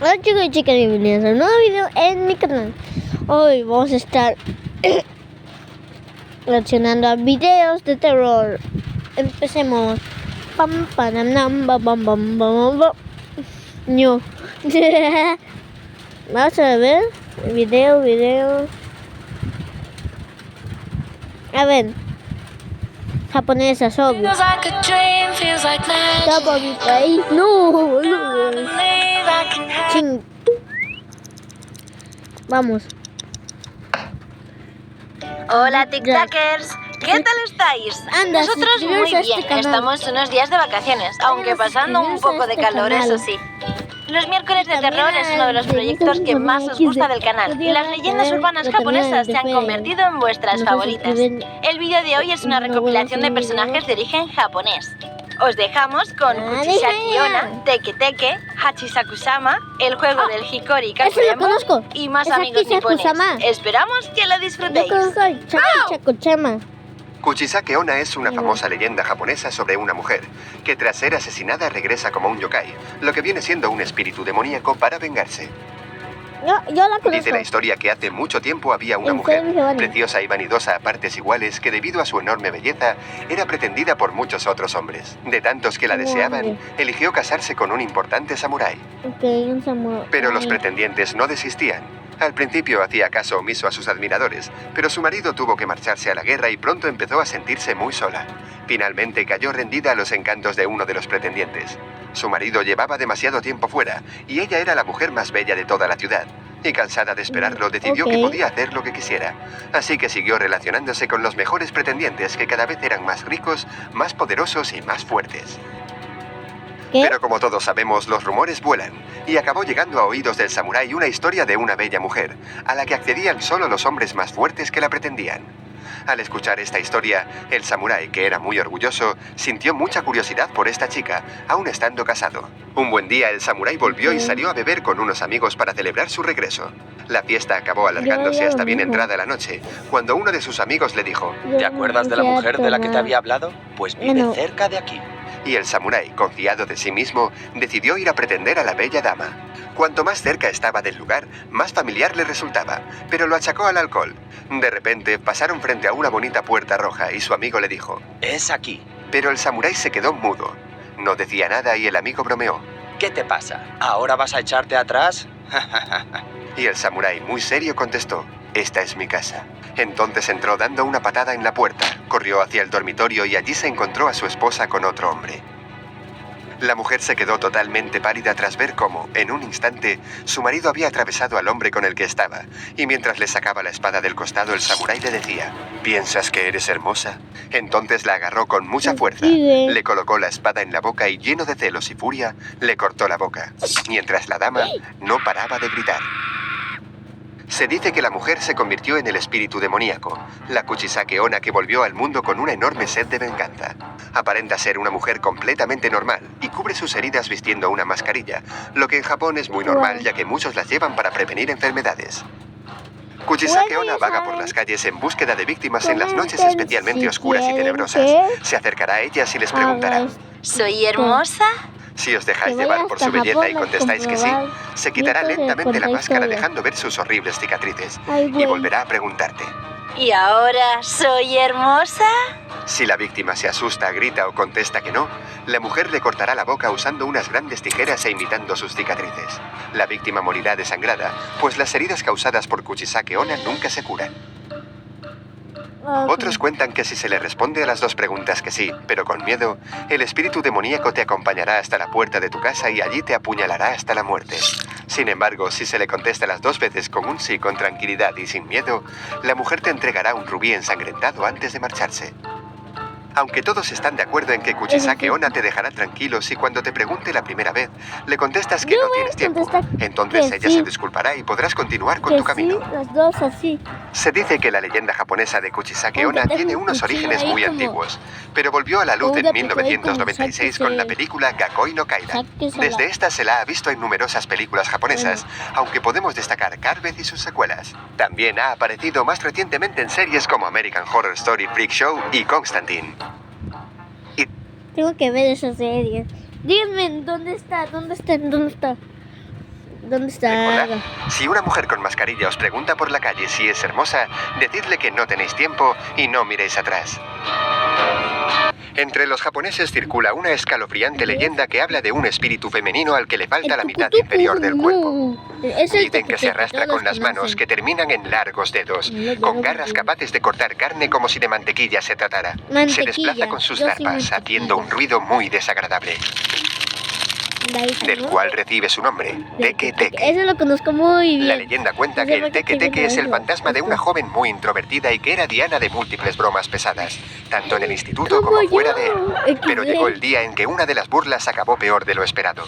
Hola chicos y chicas, bienvenidos a un nuevo video en mi canal. Hoy vamos a estar reaccionando a videos de terror. Empecemos. Pam, panam, bam, bam, bam, bam, bam. No. Vamos a ver. Video. A ver. Japonesas, obvio. Está por mi país. No. Ching. Vamos. Hola TikTokers, ¿qué tal estáis? Anda, Nosotros muy suscribiros a este bien, canal. estamos unos días de vacaciones, aunque pasando un suscribiros a poco de este calor, canal. eso sí. Los miércoles de También terror es uno de los de proyectos que más os gusta del canal y las leyendas urbanas japonesas se han convertido en vuestras favoritas. El vídeo de hoy es una recopilación de personajes de origen japonés. Os dejamos con Kuchisaki Onna, Teke Teke, Hachisaku-sama, el juego del Hikori Ese lo Kakuyama conozco. y más Es amigos nipones. Hachisaku-sama. Esperamos que lo Yo disfrutéis. conozco al Chakuchama. Kuchisake Onna es una famosa leyenda japonesa sobre una mujer que tras ser asesinada regresa como un yokai, lo que viene siendo un espíritu demoníaco para vengarse. Yo la conozco. Dice la historia que hace mucho tiempo había una ¿En mujer, serio, Giovanni? preciosa y vanidosa a partes iguales, que debido a su enorme belleza era pretendida por muchos otros hombres. De tantos que la deseaban, eligió casarse con un importante samurái. Ok, un samurái. Pero los pretendientes no desistían. Al principio hacía caso omiso a sus admiradores, pero su marido tuvo que marcharse a la guerra y pronto empezó a sentirse muy sola. Finalmente cayó rendida a los encantos de uno de los pretendientes. Su marido llevaba demasiado tiempo fuera y ella era la mujer más bella de toda la ciudad. Y cansada de esperarlo, decidió que podía hacer lo que quisiera. Así que siguió relacionándose con los mejores pretendientes que cada vez eran más ricos, más poderosos y más fuertes. ¿Qué? Pero como todos sabemos, los rumores vuelan, y acabó llegando a oídos del samurái una historia de una bella mujer, a la que accedían solo los hombres más fuertes que la pretendían. Al escuchar esta historia, el samurái, que era muy orgulloso, sintió mucha curiosidad por esta chica, aún estando casado. Un buen día el samurái volvió y salió a beber con unos amigos para celebrar su regreso. La fiesta acabó alargándose hasta bien entrada la noche, cuando uno de sus amigos le dijo: ¿Te acuerdas de la mujer de la que te había hablado? Pues vive cerca de aquí. Y el samurái, confiado de sí mismo, decidió ir a pretender a la bella dama. Cuanto más cerca estaba del lugar, más familiar le resultaba, pero lo achacó al alcohol. De repente, pasaron frente a una bonita puerta roja y su amigo le dijo: Es aquí. Pero el samurái se quedó mudo. No decía nada y el amigo bromeó. ¿Qué te pasa? ¿Ahora vas a echarte atrás? Y el samurái, muy serio, contestó: Esta es mi casa. Entonces entró dando una patada en la puerta, corrió hacia el dormitorio y allí se encontró a su esposa con otro hombre. La mujer se quedó totalmente pálida tras ver cómo, en un instante, su marido había atravesado al hombre con el que estaba, y mientras le sacaba la espada del costado, el samurái le decía: ¿Piensas que eres hermosa? Entonces la agarró con mucha fuerza, le colocó la espada en la boca y, lleno de celos y furia, le cortó la boca, mientras la dama no paraba de gritar. Se dice que la mujer se convirtió en el espíritu demoníaco, la Kuchisake Onna, que volvió al mundo con una enorme sed de venganza. Aparenta ser una mujer completamente normal y cubre sus heridas vistiendo una mascarilla, lo que en Japón es muy normal ya que muchos las llevan para prevenir enfermedades. Kuchisake Onna vaga por las calles en búsqueda de víctimas en las noches especialmente oscuras y tenebrosas. Se acercará a ellas y les preguntará: ¿Soy hermosa? Si os dejáis llevar por su belleza y contestáis que sí, se quitará lentamente la máscara dejando ver sus horribles cicatrices y volverá a preguntarte. ¿Y ahora soy hermosa? Si la víctima se asusta, grita o contesta que no, la mujer le cortará la boca usando unas grandes tijeras e imitando sus cicatrices. La víctima morirá desangrada, pues las heridas causadas por Kuchisake Onna nunca se curan. Otros cuentan que si se le responde a las dos preguntas que sí, pero con miedo, el espíritu demoníaco te acompañará hasta la puerta de tu casa y allí te apuñalará hasta la muerte. Sin embargo, si se le contesta las dos veces con un sí con tranquilidad y sin miedo, la mujer te entregará un rubí ensangrentado antes de marcharse. Aunque todos están de acuerdo en que Kuchisake Onna te dejará tranquilo si cuando te pregunte la primera vez le contestas que no tienes tiempo, entonces ella se disculpará y podrás continuar con tu camino. Sí, las dos así. Se dice que la leyenda japonesa de Kuchisake Onna tiene unos orígenes muy antiguos, pero volvió a la luz en 1996 con la película Gakoi no Kaidan. Desde esta se la ha visto en numerosas películas japonesas, aunque podemos destacar Carbeth y sus secuelas. También ha aparecido más recientemente en series como American Horror Story Freak Show y Constantine. Tengo que ver esa serie. Díganme, ¿dónde está? ¿Dónde está? Recordad, si una mujer con mascarilla os pregunta por la calle si es hermosa, decidle que no tenéis tiempo y no miréis atrás. Entre los japoneses circula una escalofriante leyenda que habla de un espíritu femenino al que le falta la mitad inferior del cuerpo. Dicen que se arrastra con las manos que terminan en largos dedos, con garras capaces de cortar carne como si de mantequilla se tratara. Se desplaza con sus zarpas, haciendo un ruido muy desagradable, del cual recibe su nombre, Teke Teke. Eso lo conozco muy bien. La leyenda cuenta que el Teke Teke es el fantasma de una joven muy introvertida y que era diana de múltiples bromas pesadas, tanto en el instituto como fuera de él. Pero llegó el día en que una de las burlas acabó peor de lo esperado.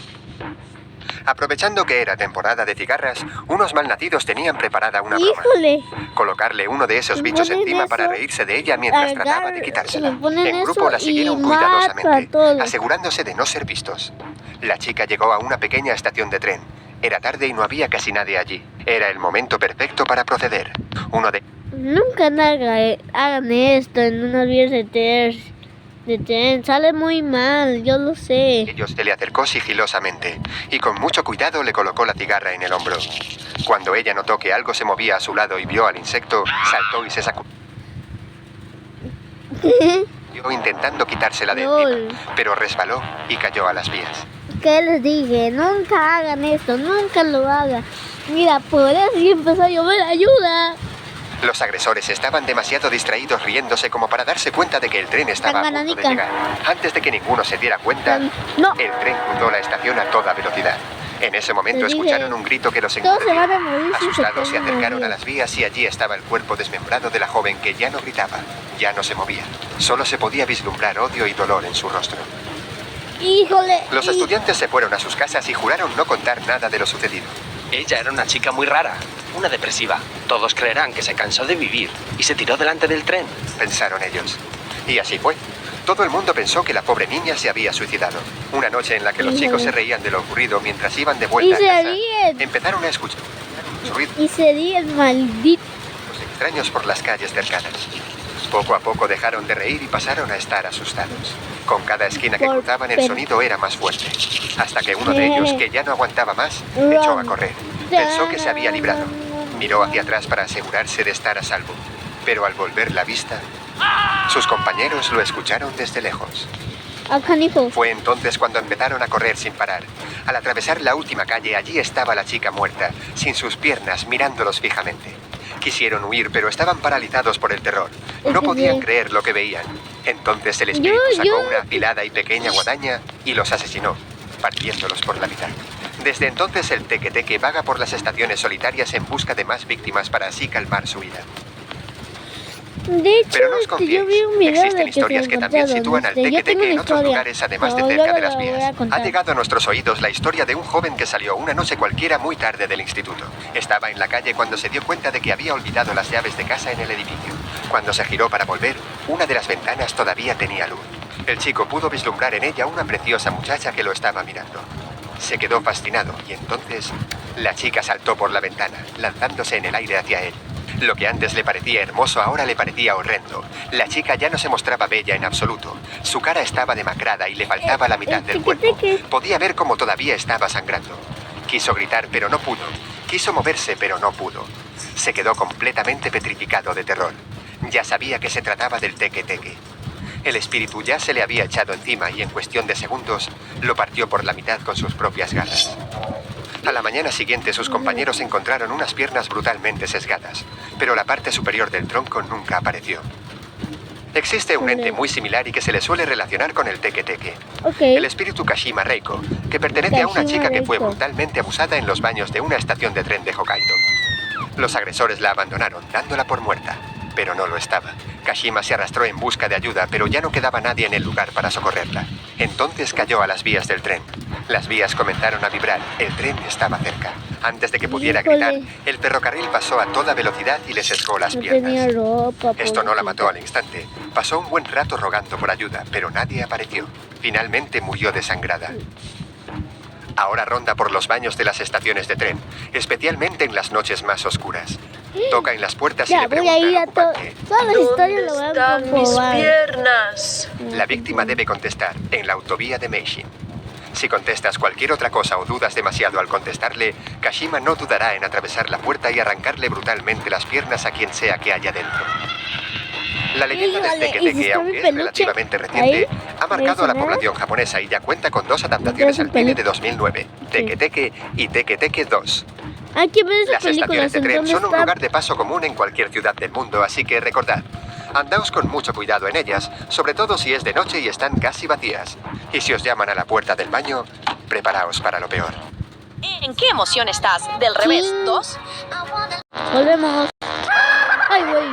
Aprovechando que era temporada de cigarras, unos malnacidos tenían preparada una broma. ¡Híjole! Colocarle uno de esos Me bichos ponen encima eso, para reírse de ella mientras cargar, trataba de quitársela. me ponen En grupo eso la siguieron y cuidadosamente, mata a todos. asegurándose de no ser vistos. La chica llegó a una pequeña estación de tren. Era tarde y no había casi nadie allí. Era el momento perfecto para proceder. Uno de Nunca hagan esto en unas vías de tren. Sale muy mal, yo lo sé. ellos se le acercó sigilosamente y con mucho cuidado le colocó la cigarra en el hombro. Cuando ella notó que algo se movía a su lado y vio al insecto, saltó y se sacudió intentando quitársela de encima, pero resbaló y cayó a las vías. ¿Qué les dije? Nunca hagan esto, nunca lo hagan. Mira, por eso y empezó a llover ayuda. Los agresores estaban demasiado distraídos riéndose como para darse cuenta de que el tren estaba a punto de Tangananica. llegar. Antes de que ninguno se diera cuenta, No. el tren cruzó la estación a toda velocidad. En ese momento Les dije, escucharon un grito que los todos se van a enfureció. morir si Asustados se ponen acercaron a así. las vías y allí estaba el cuerpo desmembrado de la joven que ya no gritaba, ya no se movía. Solo se podía vislumbrar odio y dolor en su rostro. ¡Híjole! Los estudiantes se fueron a sus casas y juraron no contar nada de lo sucedido. Ella era una chica muy rara, una depresiva. Todos creerán que se cansó de vivir y se tiró delante del tren. Pensaron ellos. Y así fue. Todo el mundo pensó que la pobre niña se había suicidado. Una noche en la que los chicos se reían de lo ocurrido mientras iban de vuelta Y a se casa, ríen. empezaron a escuchar ruidos Y sería el maldito. extraños por las calles cercanas. Poco a poco dejaron de reír y pasaron a estar asustados. Con cada esquina que cruzaban el sonido era más fuerte, hasta que uno de ellos, que ya no aguantaba más, echó a correr. Pensó que se había librado. Miró hacia atrás para asegurarse de estar a salvo, pero al volver la vista, sus compañeros lo escucharon desde lejos. ¡Ah, canijo! Fue entonces cuando empezaron a correr sin parar. Al atravesar la última calle, allí estaba la chica muerta, sin sus piernas, mirándolos fijamente. Quisieron huir, pero estaban paralizados por el terror. No podían creer lo que veían. Entonces el espíritu sacó una afilada y pequeña guadaña y los asesinó, partiéndolos por la mitad. Desde entonces el Teke Teke vaga por las estaciones solitarias en busca de más víctimas para así calmar su ira. De hecho, Pero no os yo confiéis. vi un video Existen de que historias se que también encontraron, sitúan al yo Teke tengo Teke una en otros historia, lugares además de pero cerca luego de las la voy a vías. Ha contar. llegado a nuestros oídos la historia de un joven que salió una noche cualquiera muy tarde del instituto. Estaba en la calle cuando se dio cuenta de que había olvidado las llaves de casa en el edificio. Cuando se giró para volver, una de las ventanas todavía tenía luz. El chico pudo vislumbrar en ella una preciosa muchacha que lo estaba mirando. Se quedó fascinado y entonces la chica saltó por la ventana, lanzándose en el aire hacia él. Lo que antes le parecía hermoso ahora le parecía horrendo. La chica ya no se mostraba bella en absoluto. Su cara estaba demacrada y le faltaba la mitad del cuerpo. Podía ver cómo todavía estaba sangrando. Quiso gritar, pero no pudo. Quiso moverse, pero no pudo. Se quedó completamente petrificado de terror. Ya sabía que se trataba del Teke Teke. El espíritu ya se le había echado encima y en cuestión de segundos lo partió por la mitad con sus propias garras. A la mañana siguiente sus compañeros encontraron unas piernas brutalmente sesgadas, pero la parte superior del tronco nunca apareció. Existe un ente muy similar y que se le suele relacionar con el Teke Teke. El espíritu Kashima Reiko, que pertenece a una chica que fue brutalmente abusada en los baños de una estación de tren de Hokkaido. Los agresores la abandonaron, dándola por muerta, pero no lo estaba. Kashima se arrastró en busca de ayuda, pero ya no quedaba nadie en el lugar para socorrerla. Entonces cayó a las vías del tren. Las vías comenzaron a vibrar. El tren estaba cerca. Antes de que pudiera gritar, el ferrocarril pasó a toda velocidad y le sesgó las piernas. Esto no la mató al instante. Pasó un buen rato rogando por ayuda, pero nadie apareció. Finalmente murió desangrada. Ahora ronda por los baños de las estaciones de tren, especialmente en las noches más oscuras. Toca en las puertas y Ya, le voy pregunta a ir al a ocupante. todas las historias, lo voy a ¿Dónde están mis comprobar. piernas? La víctima debe contestar, en la autovía de Meishin. Si contestas cualquier otra cosa o dudas demasiado al contestarle, Kashima no dudará en atravesar la puerta y arrancarle brutalmente las piernas a quien sea que haya dentro. La leyenda del Híjole, teke-teke, ¿y si aunque está es mi relativamente peluche reciente, ahí? ha marcado a la ¿Ves, no? población japonesa y ya cuenta con 2 adaptaciones al cine de 2009, Sí. Teke-Teke y Teke-Teke 2. Hay que ver esas Las películas. estaciones de ¿En tren dónde son un está? lugar de paso común en cualquier ciudad del mundo, así que recordad, andaos con mucho cuidado en ellas, sobre todo si es de noche y están casi vacías. Y si os llaman a la puerta del baño, preparaos para lo peor. ¿En qué emoción estás? ¿Del revés? Sí. 2. Volvemos. Ay, güey.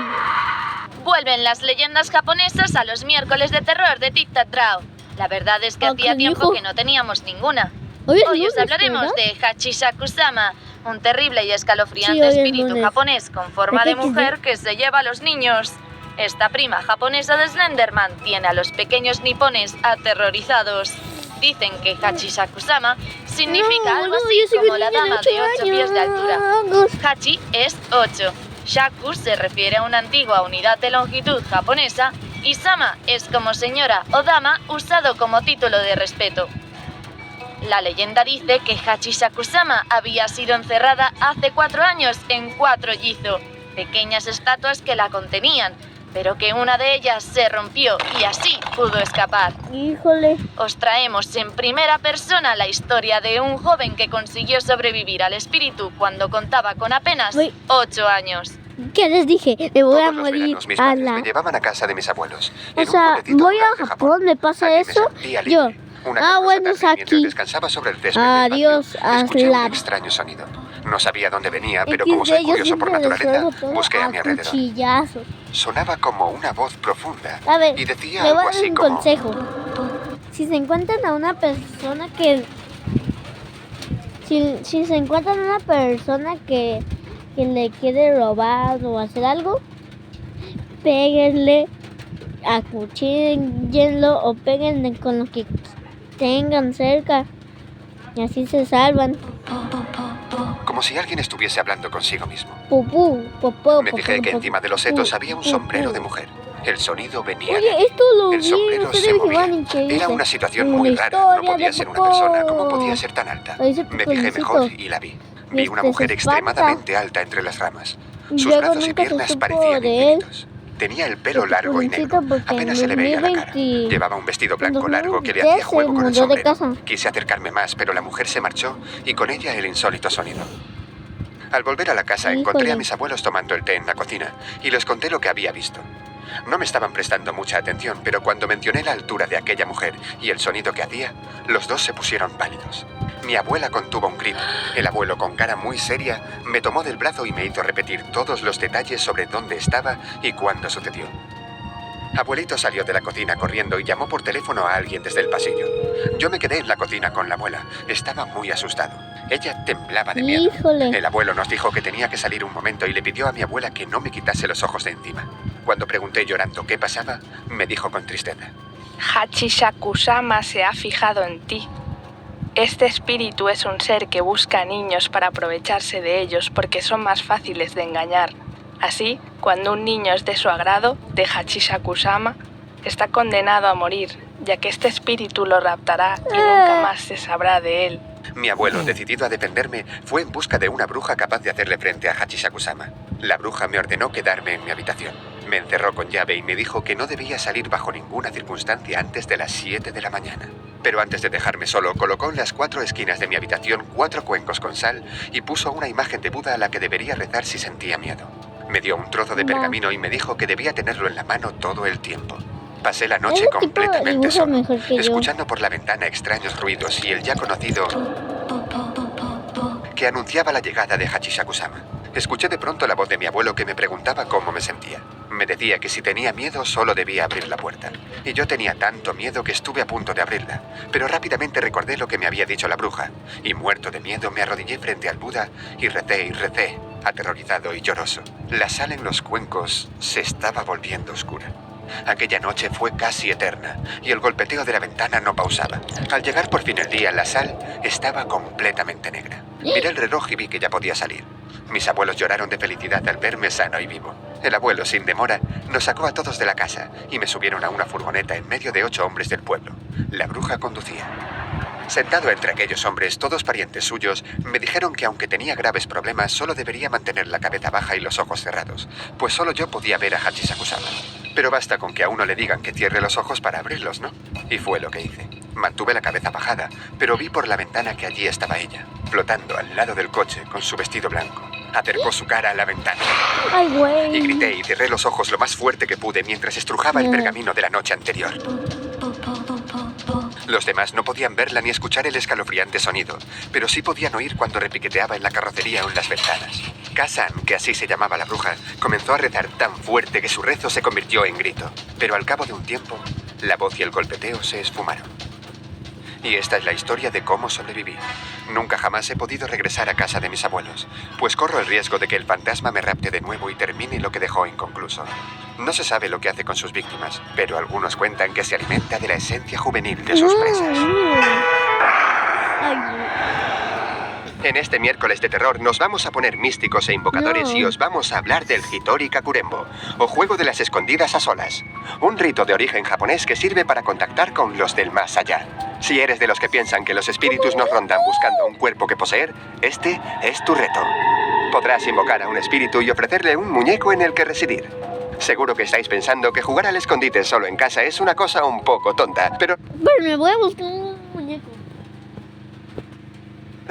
Vuelven las leyendas japonesas a los miércoles de terror de Tic Tac Draw. La verdad es que Ah, hacía ¿qué tiempo dijo? que no teníamos ninguna. Hoy es Hoy os lunes, hablaremos ¿verdad? de Hachisaku-sama, un terrible y Sí, escalofriante hoy es espíritu lunes. japonés con forma de ¿De qué mujer que se lleva a los niños. Esta prima japonesa de Slenderman tiene a los pequeños nipones aterrorizados. Dicen que Hachisaku-sama significa algo No, así yo soy como una la niña de dama de 8 8 pies de altura. años. Hachi es 8. Shaku se refiere a una antigua unidad de longitud japonesa y Sama es como señora o dama usado como título de respeto. La leyenda dice que Hachisaku-sama había sido encerrada hace 4 años en 4 Jizo, pequeñas estatuas que la contenían, pero que una de ellas se rompió y así pudo escapar. Híjole. Os traemos en primera persona la historia de un joven que consiguió sobrevivir al espíritu cuando contaba con apenas Uy. 8 años. ¿Qué les dije? Me voy a Todos los morir veranos mis a padres la... me llevaban a casa de mis abuelos. O en un sea, pueblecito voy rural a de Japón, me pasa Allí me eso. sentía Yo. libre. Una Ah, calurosa bueno, tarde, es aquí. mientras descansaba sobre el césped Adiós, del patio, escuché Aslan. un extraño sonido. No sabía dónde venía, pero XD, como soy yo curioso por siempre naturaleza, resuelvo todo busqué a mi alrededor. cuchillazos. Sonaba como una voz profunda A ver, y decía le voy algo a dar así un como... consejo. Si se encuentran a una persona que... Si se encuentran a una persona que le quiere robar o hacer algo, péguenle, acuchíllenlo o péguenle con lo que tengan cerca. Y así se salvan. Como si alguien estuviese hablando consigo mismo. Pupú, popó, Me fijé que encima de los setos había un sombrero de mujer. El sonido venía de Oye, allí. esto lo El vi, sombrero ustedes se me movía. van a Era una situación una muy rara. No historia podía de ser una Popó. persona. ¿Cómo podía ser tan alta? Lo dice Me fijé Picolicito. mejor y la vi. Vi una se mujer espanta. extremadamente alta entre las ramas. Y Sus luego brazos y nunca se piernas supo parecían de él. infinitos. Tenía el pelo De largo y Picolicito negro. porque Apenas en se le veía la cara. 2020 Llevaba un vestido en blanco largo que le 2010 hacía juego con el se mudó de sombrero. casa. Quise acercarme más, pero la mujer se marchó y con ella el insólito sonido. Al volver a la casa encontré Híjole. a mis abuelos tomando el té en la cocina y les conté lo que había visto. No me estaban prestando mucha atención, pero cuando mencioné la altura de aquella mujer y el sonido que hacía, los dos se pusieron pálidos. Mi abuela contuvo un grito. El abuelo, con cara muy seria, me tomó del brazo y me hizo repetir todos los detalles sobre dónde estaba y cuándo sucedió. Abuelito salió de la cocina corriendo y llamó por teléfono a alguien desde el pasillo. Yo me quedé en la cocina con la abuela. Estaba muy asustado. Ella temblaba de miedo. Híjole. El abuelo nos dijo que tenía que salir un momento y le pidió a mi abuela que no me quitase los ojos de encima. Cuando pregunté llorando qué pasaba, me dijo con tristeza. Hachisaku-sama se ha fijado en ti. Este espíritu es un ser que busca niños para aprovecharse de ellos porque son más fáciles de engañar. Así, cuando un niño es de su agrado, de Hachisaku-sama, está condenado a morir, ya que este espíritu lo raptará y nunca más se sabrá de él. Mi abuelo, decidido a defenderme, fue en busca de una bruja capaz de hacerle frente a Hachisaku-sama. La bruja me ordenó quedarme en mi habitación. Me encerró con llave y me dijo que no debía salir bajo ninguna circunstancia antes de las 7 de la mañana. Pero antes de dejarme solo, colocó en las 4 esquinas de mi habitación 4 cuencos con sal y puso una imagen de Buda a la que debería rezar si sentía miedo. Me dio un trozo de pergamino y me dijo que debía tenerlo en la mano todo el tiempo. Pasé la noche Ese tipo completamente dibuja solo, mejor que yo. escuchando por la ventana extraños ruidos y el ya conocido que anunciaba la llegada de Hachisaku-sama. Escuché de pronto la voz de mi abuelo que me preguntaba cómo me sentía. Me decía que si tenía miedo solo debía abrir la puerta. Y yo tenía tanto miedo que estuve a punto de abrirla. Pero rápidamente recordé lo que me había dicho la bruja. Y muerto de miedo me arrodillé frente al Buda y recé, aterrorizado y lloroso. La sal en los cuencos se estaba volviendo oscura. Aquella noche fue casi eterna y el golpeteo de la ventana no pausaba. Al llegar por fin el día, la sal estaba completamente negra. Miré el reloj y vi que ya podía salir. Mis abuelos lloraron de felicidad al verme sano y vivo. El abuelo, sin demora, nos sacó a todos de la casa y me subieron a una furgoneta en medio de 8 hombres del pueblo. La bruja conducía. Sentado entre aquellos hombres, todos parientes suyos, me dijeron que aunque tenía graves problemas, solo debería mantener la cabeza baja y los ojos cerrados, pues solo yo podía ver a Hachisakusama. Pero basta con que a uno le digan que cierre los ojos para abrirlos, ¿no? Y fue lo que hice. Mantuve la cabeza bajada, pero vi por la ventana que allí estaba ella, flotando al lado del coche con su vestido blanco. Acercó su cara a la ventana. Ay, güey. Y grité y cerré los ojos lo más fuerte que pude mientras estrujaba el pergamino de la noche anterior. Los demás no podían verla ni escuchar el escalofriante sonido, pero sí podían oír cuando repiqueteaba en la carrocería o en las ventanas. Kazan, que así se llamaba la bruja, comenzó a rezar tan fuerte que su rezo se convirtió en grito. Pero al cabo de un tiempo, la voz y el golpeteo se esfumaron. Y esta es la historia de cómo sobreviví. Nunca jamás he podido regresar a casa de mis abuelos, pues corro el riesgo de que el fantasma me rapte de nuevo y termine lo que dejó inconcluso. No se sabe lo que hace con sus víctimas, pero algunos cuentan que se alimenta de la esencia juvenil de sus presas. En este miércoles de terror nos vamos a poner místicos e invocadores y os vamos a hablar del Hitori Kakurembo, o juego de las escondidas a solas. Un rito de origen japonés que sirve para contactar con los del más allá. Si eres de los que piensan que los espíritus nos rondan buscando un cuerpo que poseer, este es tu reto. Podrás invocar a un espíritu y ofrecerle un muñeco en el que residir. Seguro que estáis pensando que jugar al escondite solo en casa es una cosa un poco tonta, pero me voy a buscar un muñeco.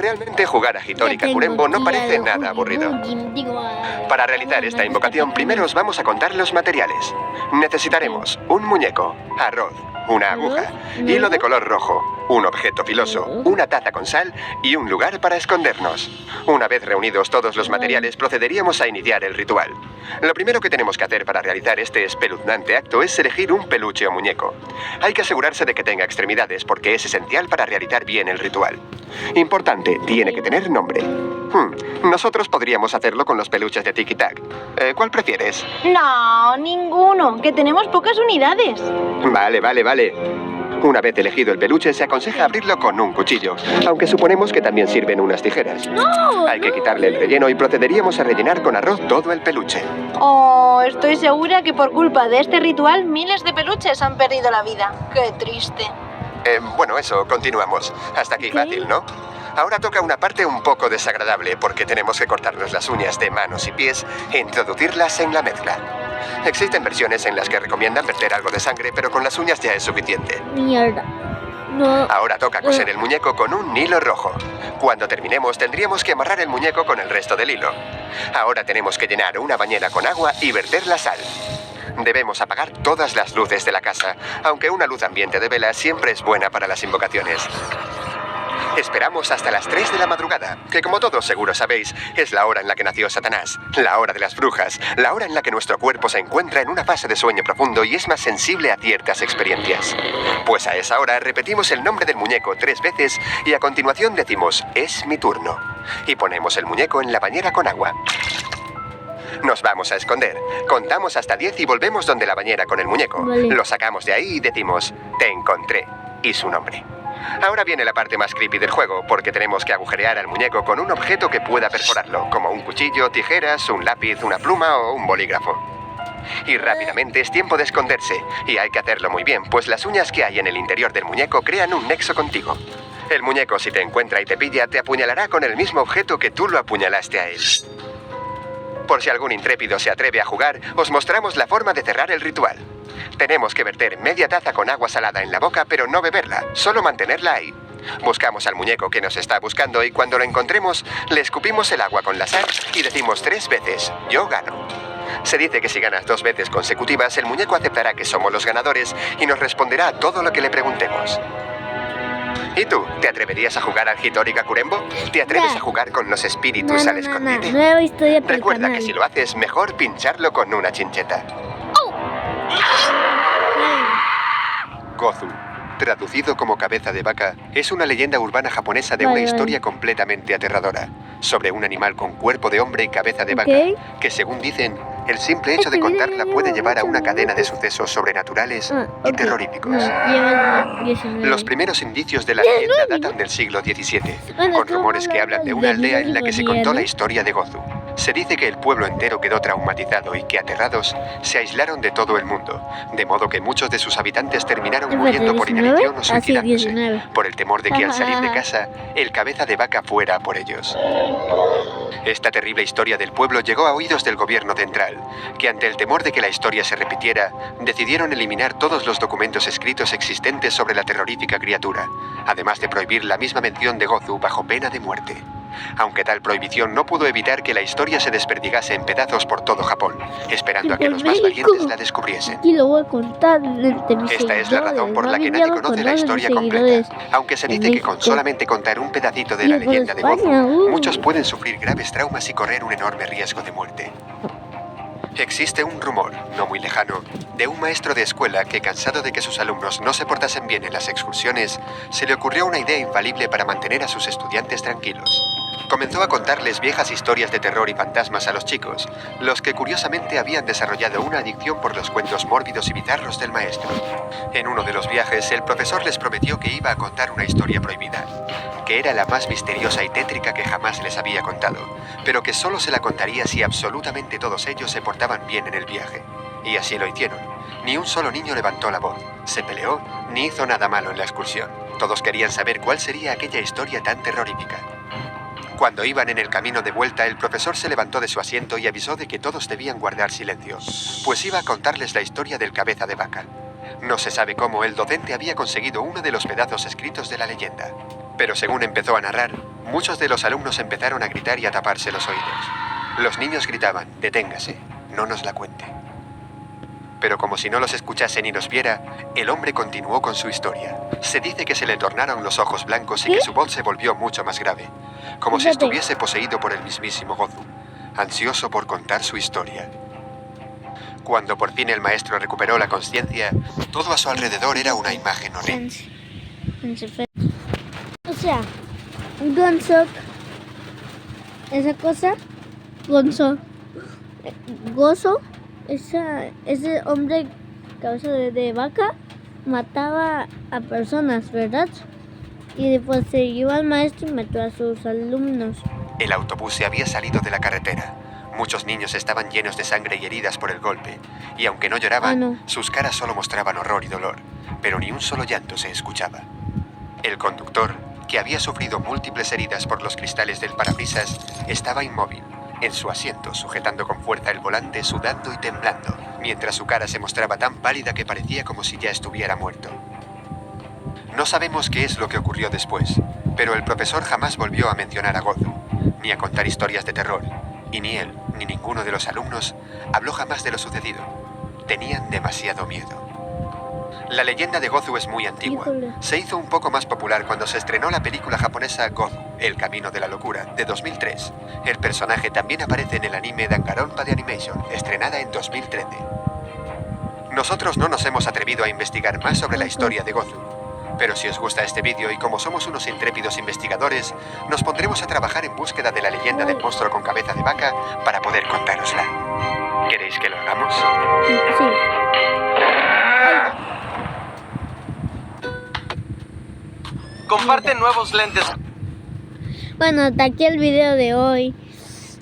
realmente jugar a Hitori Kakurembo no parece nada aburrido. Para realizar esta invocación, primero os vamos a contar los materiales. Necesitaremos un muñeco, arroz, una aguja, hilo de color rojo, un objeto filoso, una taza con sal y un lugar para escondernos. Una vez reunidos todos los materiales, procederíamos a iniciar el ritual. Lo primero que tenemos que hacer para realizar este espeluznante acto es elegir un peluche o muñeco. Hay que asegurarse de que tenga extremidades porque es esencial para realizar bien el ritual. Importante, tiene que tener nombre. Nosotros podríamos hacerlo con los peluches de Tiki Tac. ¿Cuál prefieres? No, ninguno, que tenemos pocas unidades. Vale. Una vez elegido el peluche, se aconseja abrirlo con un cuchillo, aunque suponemos que también sirven unas tijeras. Hay que quitarle el relleno y procederíamos a rellenar con arroz todo el peluche. Oh, estoy segura que por culpa de este ritual miles de peluches han perdido la vida. Qué triste. Bueno, eso, continuamos. Hasta aquí fácil, ¿no? Ahora toca una parte un poco desagradable, porque tenemos que cortarnos las uñas de manos y pies e introducirlas en la mezcla. Existen versiones en las que recomiendan verter algo de sangre, pero con las uñas ya es suficiente. Mierda. No. Ahora toca coser el muñeco con un hilo rojo. Cuando terminemos, tendríamos que amarrar el muñeco con el resto del hilo. Ahora tenemos que llenar una bañera con agua y verter la sal. Debemos apagar todas las luces de la casa, aunque una luz ambiente de vela siempre es buena para las invocaciones. Esperamos hasta las 3 de la madrugada, que como todos seguro sabéis, es la hora en la que nació Satanás, la hora de las brujas, la hora en la que nuestro cuerpo se encuentra en una fase de sueño profundo y es más sensible a ciertas experiencias. Pues a esa hora repetimos el nombre del muñeco 3 veces y a continuación decimos, es mi turno, y ponemos el muñeco en la bañera con agua. Nos vamos a esconder, contamos hasta 10 y volvemos donde la bañera con el muñeco. Vale. Lo sacamos de ahí y decimos, te encontré, y su nombre. Ahora viene la parte más creepy del juego, porque tenemos que agujerear al muñeco con un objeto que pueda perforarlo, como un cuchillo, tijeras, un lápiz, una pluma o un bolígrafo. Y rápidamente es tiempo de esconderse, y hay que hacerlo muy bien, pues las uñas que hay en el interior del muñeco crean un nexo contigo. El muñeco, si te encuentra y te pilla, te apuñalará con el mismo objeto que tú lo apuñalaste a él. Por si algún intrépido se atreve a jugar, os mostramos la forma de cerrar el ritual. Tenemos que verter media taza con agua salada en la boca, pero no beberla, solo mantenerla ahí. Buscamos al muñeco que nos está buscando y cuando lo encontremos, le escupimos el agua con la sal y decimos 3 veces, yo gano. Se dice que si ganas 2 veces consecutivas, el muñeco aceptará que somos los ganadores y nos responderá a todo lo que le preguntemos. ¿Y tú? ¿Te atreverías a jugar al Hitori Kakurembo? ¿Te atreves a jugar con los espíritus al escondite? Nueva historia para el Recuerda canal. que si lo haces, mejor pincharlo con una chincheta. Gozu, traducido como cabeza de vaca, es una leyenda urbana japonesa de una historia completamente aterradora, sobre un animal con cuerpo de hombre y cabeza de vaca, que según dicen, el simple hecho de contarla puede llevar a una cadena de sucesos sobrenaturales y terroríficos. Lleva 19. Los primeros indicios de la leyenda datan del siglo XVII, con rumores que hablan de una aldea en la que se contó la historia de Gozu. Se dice que el pueblo entero quedó traumatizado y que, aterrados, se aislaron de todo el mundo, de modo que muchos de sus habitantes terminaron muriendo por inanición o suicidándose, por el temor de que al salir de casa, el cabeza de vaca fuera a por ellos. Esta terrible historia del pueblo llegó a oídos del gobierno central, que ante el temor de que la historia se repitiera, decidieron eliminar todos los documentos escritos existentes sobre la terrorífica criatura, además de prohibir la misma mención de Gozu bajo pena de muerte. Aunque tal prohibición no pudo evitar que la historia se desperdigase en pedazos por todo Japón, esperando a que los más valientes la descubriesen. Y lo voy a contar entre mis Esta es la razón por la que nadie conoce la historia completa, aunque se dice que con solamente contar un pedacito de la leyenda de Gozu, muchos pueden sufrir graves traumas y correr un enorme riesgo de muerte. Existe un rumor, no muy lejano, de un maestro de escuela que, cansado de que sus alumnos no se portasen bien en las excursiones, se le ocurrió una idea infalible para mantener a sus estudiantes tranquilos. Comenzó a contarles viejas historias de terror y fantasmas a los chicos, los que curiosamente habían desarrollado una adicción por los cuentos mórbidos y bizarros del maestro. En uno de los viajes, el profesor les prometió que iba a contar una historia prohibida, que era la más misteriosa y tétrica que jamás les había contado, pero que solo se la contaría si absolutamente todos ellos se portaban bien en el viaje. Y así lo hicieron. Ni un solo niño levantó la voz, se peleó, ni hizo nada malo en la excursión. Todos querían saber cuál sería aquella historia tan terrorífica. Cuando iban en el camino de vuelta, el profesor se levantó de su asiento y avisó de que todos debían guardar silencio, pues iba a contarles la historia del cabeza de vaca. No se sabe cómo el docente había conseguido uno de los pedazos escritos de la leyenda, pero según empezó a narrar, muchos de los alumnos empezaron a gritar y a taparse los oídos. Los niños gritaban: «Deténgase, no nos la cuente». Pero como si no los escuchase ni los viera, el hombre continuó con su historia. Se dice que se le tornaron los ojos blancos y que su voz se volvió mucho más grave, como si estuviese poseído por el mismísimo Gozu, ansioso por contar su historia. Cuando por fin el maestro recuperó la conciencia, todo a su alrededor era una imagen horrible. O sea, Gonzo, esa cosa, Gonzo, Gozo, ese hombre cabeza de vaca mataba a personas, ¿verdad? Y después se llevó al maestro y mató a sus alumnos. El autobús se había salido de la carretera. Muchos niños estaban llenos de sangre y heridas por el golpe, y aunque no lloraban, sus caras solo mostraban horror y dolor, pero ni un solo llanto se escuchaba. El conductor, que había sufrido múltiples heridas por los cristales del parabrisas, estaba inmóvil, en su asiento, sujetando con fuerza el volante, sudando y temblando, mientras su cara se mostraba tan pálida que parecía como si ya estuviera muerto. No sabemos qué es lo que ocurrió después, pero el profesor jamás volvió a mencionar a Gozu, ni a contar historias de terror, y ni él, ni ninguno de los alumnos, habló jamás de lo sucedido. Tenían demasiado miedo. La leyenda de Gozu es muy antigua. Se hizo un poco más popular cuando se estrenó la película japonesa Gozu, El Camino de la Locura, de 2003. El personaje también aparece en el anime Danganronpa de Animation, estrenada en 2013. Nosotros no nos hemos atrevido a investigar más sobre la historia de Gozu, pero si os gusta este vídeo y como somos unos intrépidos investigadores, nos pondremos a trabajar en búsqueda de la leyenda del monstruo con cabeza de vaca para poder contárosla. ¿Queréis que lo hagamos? Sí. Comparte nuevos lentes. Bueno, hasta aquí el video de hoy.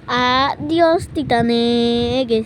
Adiós, titanes.